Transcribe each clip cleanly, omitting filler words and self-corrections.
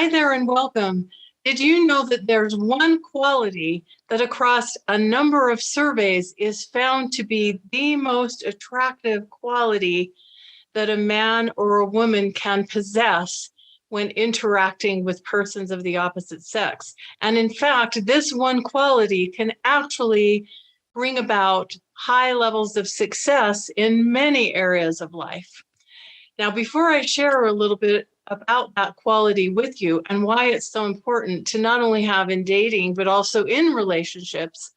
Hi there and welcome. Did you know that there's one quality that across a number of surveys is found to be the most attractive quality that a man or a woman can possess when interacting with persons of the opposite sex? And in fact, this one quality can actually bring about high levels of success in many areas of life. Now, before I share a little bit about that quality with you and why it's so important to not only have in dating, but also in relationships,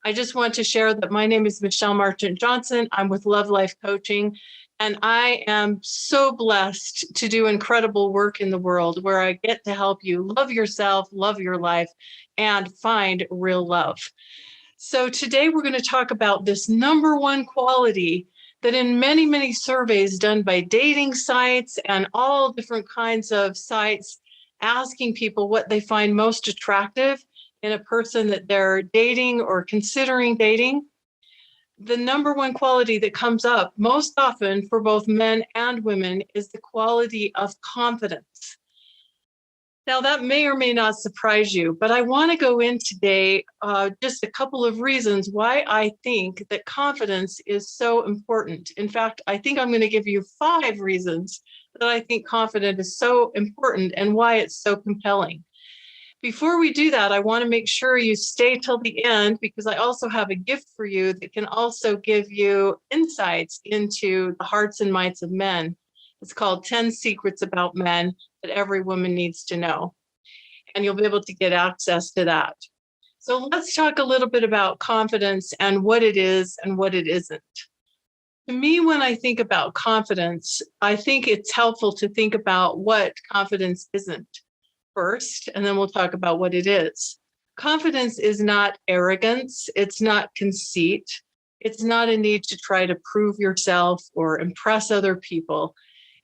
I just want to share that my name is Marchant Johnson. I'm with Love Life Coaching, and I am so blessed to do incredible work in the world where I get to help you love yourself, love your life, and find real love. So today we're going to talk about this number one quality that in many, many surveys done by dating sites and all different kinds of sites, asking people what they find most attractive in a person that they're dating or considering dating, the number one quality that comes up most often for both men and women is the quality of confidence. Now, that may or may not surprise you, but I want to go in today just a couple of reasons why I think that confidence is so important. In fact, I think I'm going to give you 5 reasons that I think confidence is so important and why it's so compelling. Before we do that, I want to make sure you stay till the end because I also have a gift for you that can also give you insights into the hearts and minds of men. It's called 10 Secrets About Men that every woman needs to know. And you'll be able to get access to that. So let's talk a little bit about confidence and what it is and what it isn't. To me, when I think about confidence, I think it's helpful to think about what confidence isn't first, and then we'll talk about what it is. Confidence is not arrogance. It's not conceit. It's not a need to try to prove yourself or impress other people.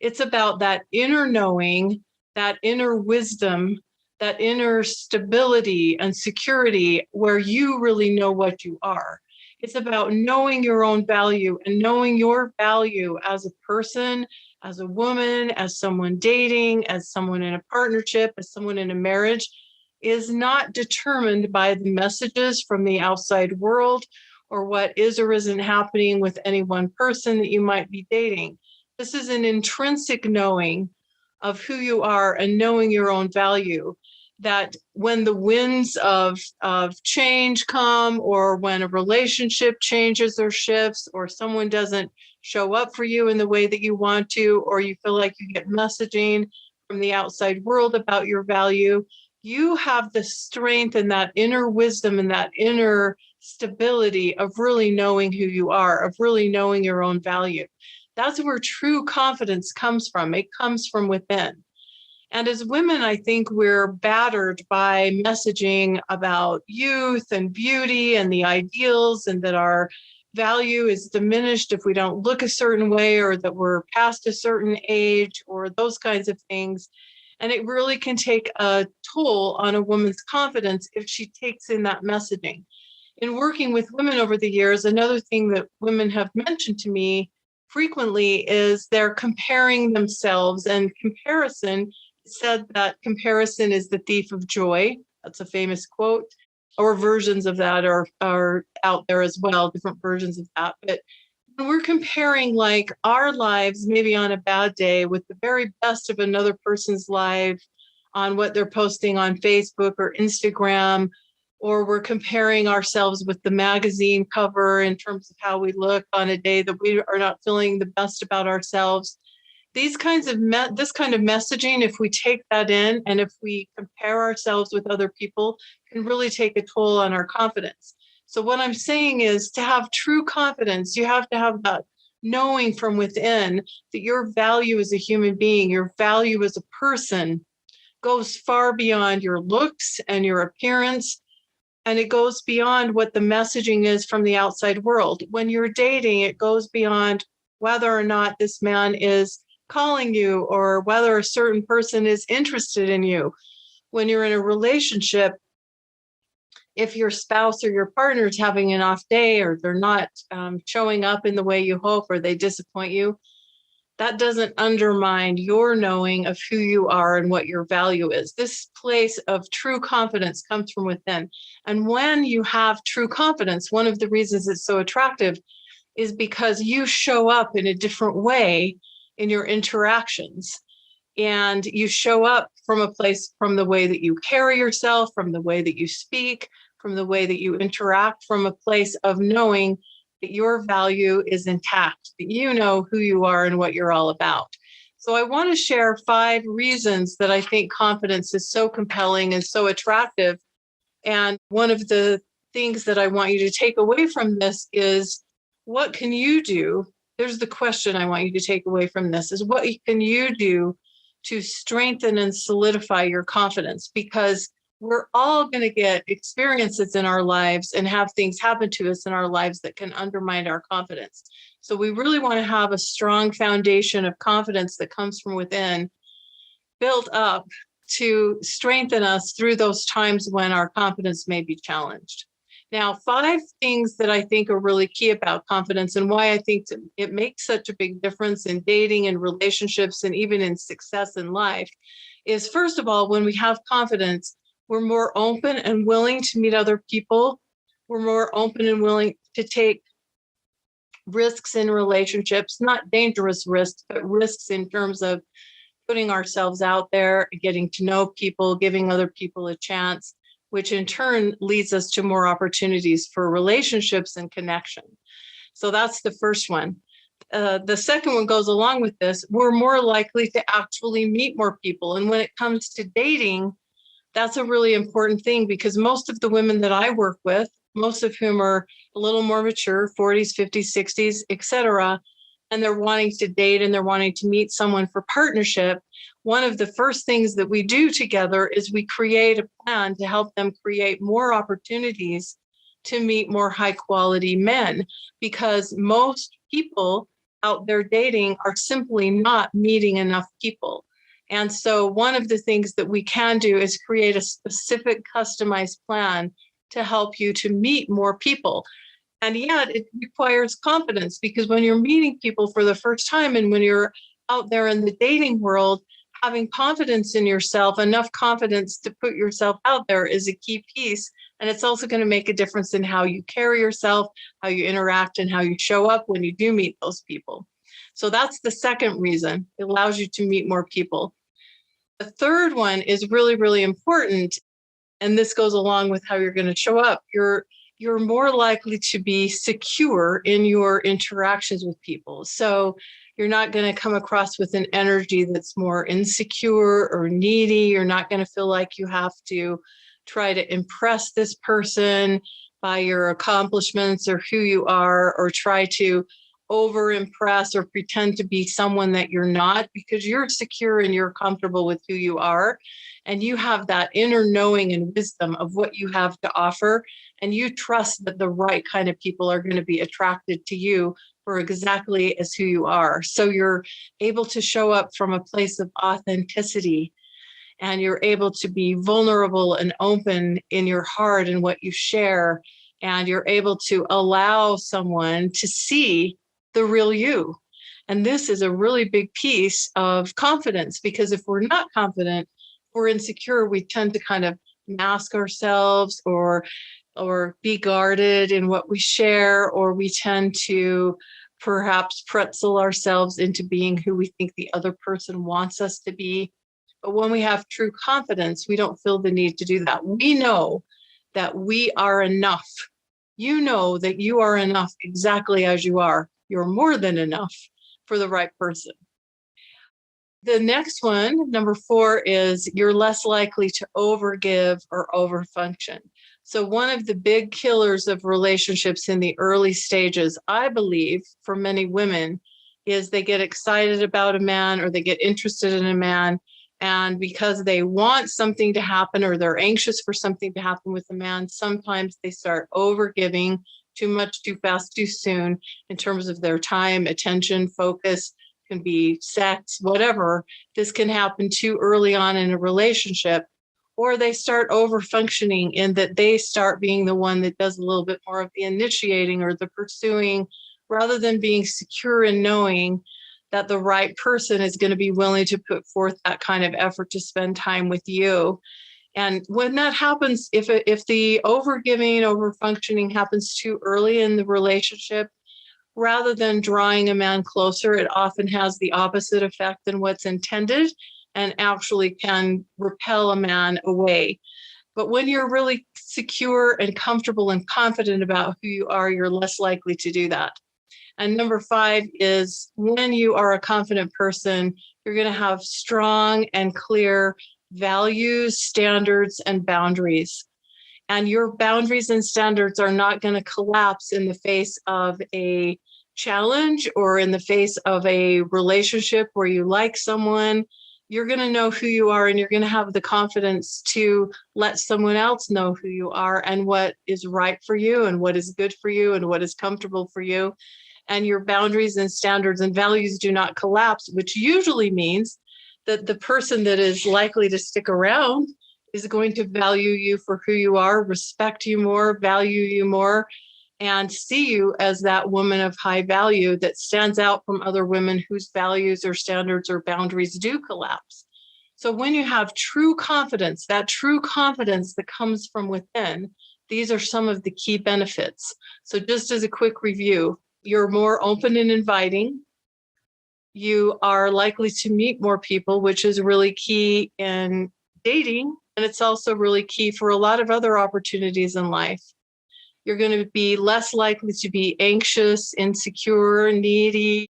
It's about that inner knowing, that inner wisdom, that inner stability and security where you really know what you are. It's about knowing your own value and knowing your value as a person, as a woman, as someone dating, as someone in a partnership, as someone in a marriage, is not determined by the messages from the outside world or what is or isn't happening with any one person that you might be dating. This is an intrinsic knowing of who you are and knowing your own value, that when the winds of change come, or when a relationship changes or shifts, or someone doesn't show up for you in the way that you want to, or you feel like you get messaging from the outside world about your value, you have the strength and that inner wisdom and that inner stability of really knowing who you are, of really knowing your own value. That's where true confidence comes from. It comes from within. And as women, I think we're battered by messaging about youth and beauty and the ideals, and that our value is diminished if we don't look a certain way, or that we're past a certain age, or those kinds of things. And it really can take a toll on a woman's confidence if she takes in that messaging. In working with women over the years, another thing that women have mentioned to me frequently is they're comparing themselves, and comparison said that comparison is the thief of joy. That's a famous quote, or versions of that are out there as well, different versions of that. But when we're comparing like our lives, maybe on a bad day, with the very best of another person's life on what they're posting on Facebook or Instagram, or we're comparing ourselves with the magazine cover in terms of how we look on a day that we are not feeling the best about ourselves. These kinds of this kind of messaging, if we take that in and if we compare ourselves with other people, can really take a toll on our confidence. So what I'm saying is, to have true confidence, you have to have that knowing from within that your value as a human being, your value as a person, goes far beyond your looks and your appearance. And it goes beyond what the messaging is from the outside world. When you're dating, it goes beyond whether or not this man is calling you, or whether a certain person is interested in you. When you're in a relationship, if your spouse or your partner is having an off day, or they're not showing up in the way you hope, or they disappoint you, that doesn't undermine your knowing of who you are and what your value is. This place of true confidence comes from within. And when you have true confidence, one of the reasons it's so attractive is because you show up in a different way in your interactions. And you show up from a place, from the way that you carry yourself, from the way that you speak, from the way that you interact, from a place of knowing that your value is intact, that you know who you are and what you're all about. So I want to share 5 reasons that I think confidence is so compelling and so attractive. And one of the things that I want you to take away from this is, what can you do? There's the question I want you to take away from this is, what can you do to strengthen and solidify your confidence? Because we're all going to get experiences in our lives and have things happen to us in our lives that can undermine our confidence. So we really want to have a strong foundation of confidence that comes from within, built up to strengthen us through those times when our confidence may be challenged. Now, 5 things that I think are really key about confidence and why I think it makes such a big difference in dating and relationships and even in success in life is, first of all, when we have confidence, we're more open and willing to meet other people. We're more open and willing to take risks in relationships, not dangerous risks, but risks in terms of putting ourselves out there, getting to know people, giving other people a chance, which in turn leads us to more opportunities for relationships and connection. So that's the first one. The second one goes along with this. We're more likely to actually meet more people. And when it comes to dating, that's a really important thing, because most of the women that I work with, most of whom are a little more mature, 40s, 50s, 60s, et cetera, and they're wanting to date and they're wanting to meet someone for partnership, one of the first things that we do together is we create a plan to help them create more opportunities to meet more high quality men, because most people out there dating are simply not meeting enough people. And so one of the things that we can do is create a specific customized plan to help you to meet more people. And yet it requires confidence, because when you're meeting people for the first time and when you're out there in the dating world, having confidence in yourself, enough confidence to put yourself out there, is a key piece. And it's also going to make a difference in how you carry yourself, how you interact, and how you show up when you do meet those people. So that's the second reason. It allows you to meet more people. The third one is really, really important. And this goes along with how you're going to show up. You're more likely to be secure in your interactions with people. So you're not going to come across with an energy that's more insecure or needy. You're not going to feel like you have to try to impress this person by your accomplishments or who you are, or try to over impress or pretend to be someone that you're not, because you're secure and you're comfortable with who you are. And you have that inner knowing and wisdom of what you have to offer. And you trust that the right kind of people are going to be attracted to you for exactly as who you are. So you're able to show up from a place of authenticity, and you're able to be vulnerable and open in your heart and what you share. And you're able to allow someone to see the real you. And this is a really big piece of confidence, because if we're not confident, we're insecure, we tend to kind of mask ourselves or be guarded in what we share, or we tend to perhaps pretzel ourselves into being who we think the other person wants us to be. But when we have true confidence, we don't feel the need to do that. We know that we are enough. You know that you are enough exactly as you are. You're more than enough for the right person. The next one, number 4, is you're less likely to overgive or overfunction. So one of the big killers of relationships in the early stages, I believe, for many women, is they get excited about a man or they get interested in a man. And because they want something to happen or they're anxious for something to happen with a man, sometimes they start overgiving too much, too fast, too soon in terms of their time, attention, focus. Can be sex, whatever. This can happen too early on in a relationship, or they start over functioning in that they start being the one that does a little bit more of the initiating or the pursuing, rather than being secure in knowing that the right person is going to be willing to put forth that kind of effort to spend time with you. And when that happens, if the overgiving, overfunctioning happens too early in the relationship, rather than drawing a man closer, it often has the opposite effect than what's intended and actually can repel a man away. But when you're really secure and comfortable and confident about who you are, you're less likely to do that. And number 5 is when you are a confident person, you're going to have strong and clear values, standards, and boundaries. And your boundaries and standards are not going to collapse in the face of a challenge or in the face of a relationship where you like someone. You're going to know who you are, and you're going to have the confidence to let someone else know who you are and what is right for you and what is good for you and what is comfortable for you. And your boundaries and standards and values do not collapse, which usually means that the person that is likely to stick around is going to value you for who you are, respect you more, value you more, and see you as that woman of high value that stands out from other women whose values or standards or boundaries do collapse. So when you have true confidence, that true confidence that comes from within, these are some of the key benefits. So just as a quick review, you're more open and inviting. You are likely to meet more people, which is really key in dating. And it's also really key for a lot of other opportunities in life. You're going to be less likely to be anxious, insecure, needy.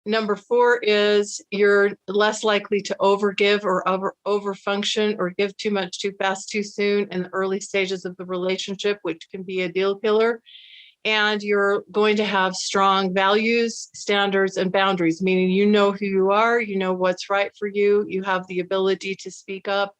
Number 4 is you're less likely to overgive or overfunction or give too much too fast, too soon in the early stages of the relationship, which can be a deal killer. And you're going to have strong values, standards, and boundaries, meaning you know who you are, you know what's right for you, you have the ability to speak up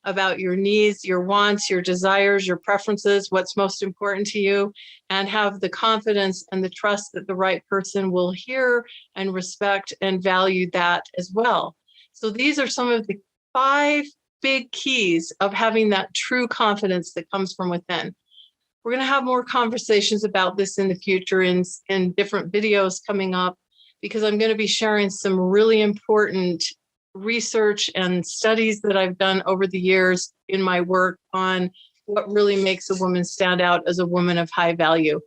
about your needs, your wants, your desires, your preferences, what's most important to you, and have the confidence and the trust that the right person will hear and respect and value that as well. So these are some of the 5 big keys of having that true confidence that comes from within. We're going to have more conversations about this in the future in different videos coming up, because I'm going to be sharing some really important research and studies that I've done over the years in my work on what really makes a woman stand out as a woman of high value.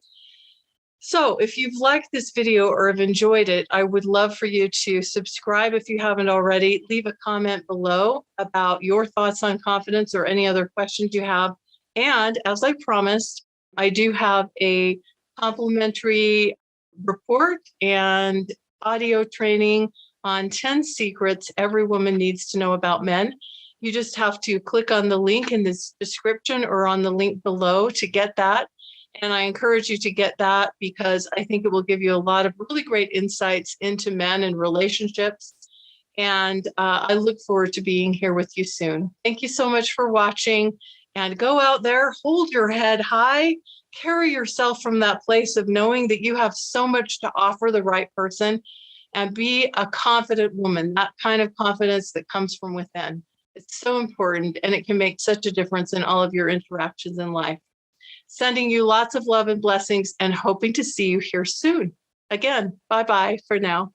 So if you've liked this video or have enjoyed it, I would love for you to subscribe if you haven't already. Leave a comment below about your thoughts on confidence or any other questions you have. And as I promised, I do have a complimentary report and audio training on 10 secrets every woman needs to know about men. You just have to click on the link in this description or on the link below to get that. And I encourage you to get that because I think it will give you a lot of really great insights into men and relationships. And I look forward to being here with you soon. Thank you so much for watching. And go out there, hold your head high, carry yourself from that place of knowing that you have so much to offer the right person, and be a confident woman, that kind of confidence that comes from within. It's so important, and it can make such a difference in all of your interactions in life. Sending you lots of love and blessings and hoping to see you here soon. Again, bye-bye for now.